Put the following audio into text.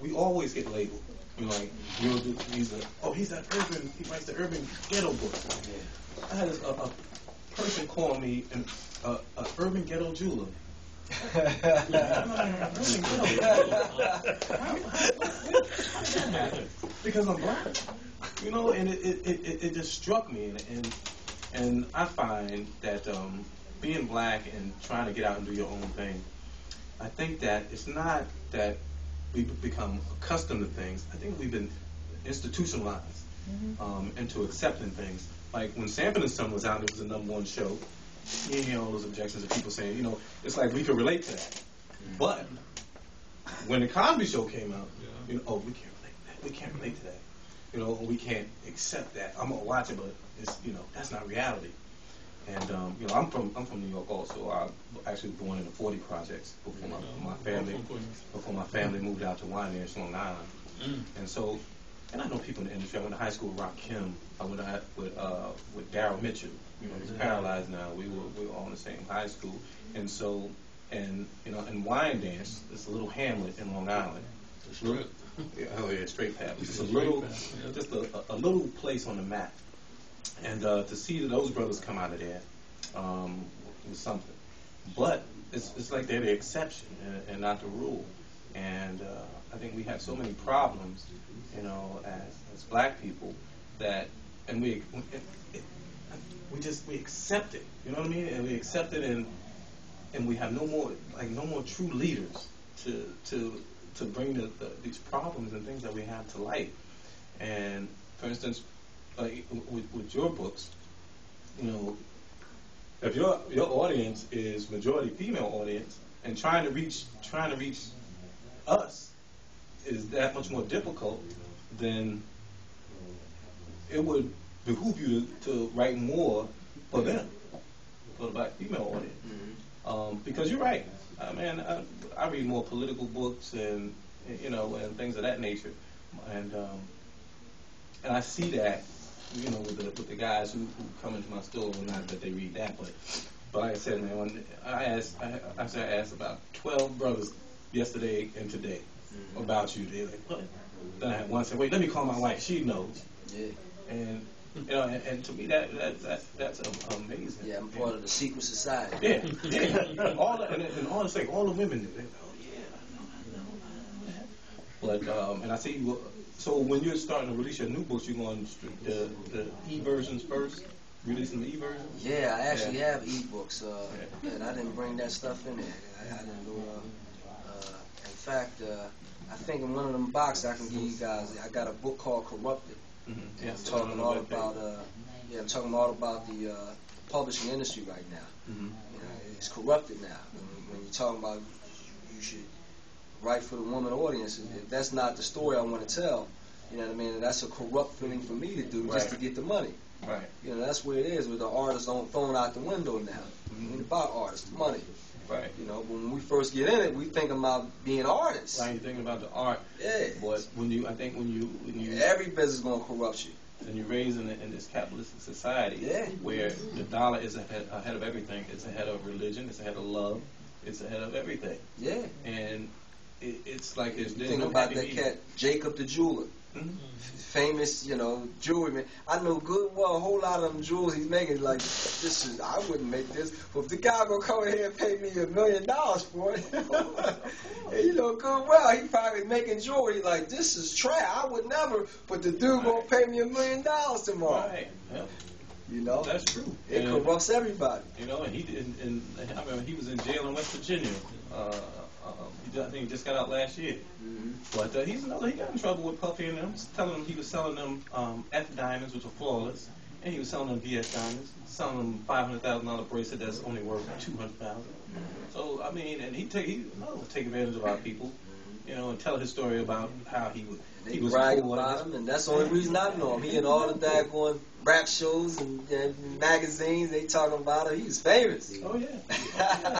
we always get labeled. You know, like he's that urban. He writes the urban ghetto book. Yeah. I had a person call me an urban ghetto jeweler. Urban ghetto. Because I'm black. You know, and it just struck me, and I find that being black and trying to get out and do your own thing, I think that it's not that we've become accustomed to things. I think we've been institutionalized into accepting things. Like when Sanford and Son was out, it was the #1 show. You hear all those objections of people saying, you know, it's like we could relate to that. But when the Cosby Show came out, you know, oh, we can't relate to that. We can't relate to that. You know, we can't accept that. I'm gonna watch it, but it's, you know, that's not reality. And you know, I'm from New York also. I actually born in the 40 projects before my family moved out to Wyandanch, Long Island. And so, and I know people in the industry. I went to high school with Rock Kim. I went to with Darryl Mitchell. You know, he's paralyzed now. We were all in the same high school. And so, and you know, in Wyandanch, it's a little hamlet in Long Island. Straight path. Just a little, just a little place on the map. And to see those brothers come out of there was something. But it's like they're the exception and not the rule. And I think we have so many problems, you know, as black people, that, and we accept it. You know what I mean? And we accept it, and we have no more true leaders to bring these problems and things that we have to light. And for instance, with your books, you know, if your audience is majority female audience, and trying to reach us is that much more difficult, then it would behoove you to write more for them, for the black female audience. Because you're right. I read more political books and you know, and things of that nature, and I see that, you know, with the guys who come into my store. Not that they read that, but like I said, man, when I asked about 12 brothers yesterday and today about you. They're like, what? Then I had one say, wait, let me call my wife. She knows. Yeah. And you know, and to me that's amazing. Yeah, I'm part of the secret society. Yeah. All the women do. They go, oh yeah, I know. But and I see you. So when you're starting to release your new books, you're going the e-versions first, releasing the e-versions? Yeah, I actually have e-books, and I didn't bring that stuff in there. I didn't go. In fact, I think in one of them boxes I can give you guys. I got a book called Corrupted. Yeah, I'm talking all about. I'm talking all about the publishing industry right now. You know, it's corrupted now. When you're talking about you should write for the woman audience, if that's not the story I want to tell, you know what I mean? And that's a corrupt thing for me to do just to get the money. Right. You know, that's where it is with the artists thrown out the window now. It ain't about artists, the money. Right. You know, but when we first get in it, we think about being artists. Right, you're thinking about the art. Yeah. But when you every business is gonna corrupt you. And you're raised in this capitalistic society, where the dollar is ahead of everything. It's ahead of religion. It's ahead of love. It's ahead of everything. Yeah. And it's like there's think no about that cat, Jacob the jeweler. Famous, you know, jewelry man. I know good well a whole lot of them jewels he's making. Like, this is, I wouldn't make this. But if the guy gonna come in here and pay me $1 million for it, and you know good well he probably making jewelry. Like, this is trash. I would never. But the dude gonna pay me $1 million tomorrow. Right. Yeah. You know, that's true. It corrupts everybody. You know, and I remember he was in jail in West Virginia. I think he just got out last year. But he got in trouble with Puffy and them, telling them he was selling them F diamonds, which are flawless, and he was selling them VS diamonds, selling them $500,000 bracelet that's only worth $200,000. So I mean, and he take advantage of our people, you know, and tell his story about how he was brag about him, and that's the only reason I know him. He in all the daggone rap shows and magazines, they talking about him. He was famous. Oh yeah.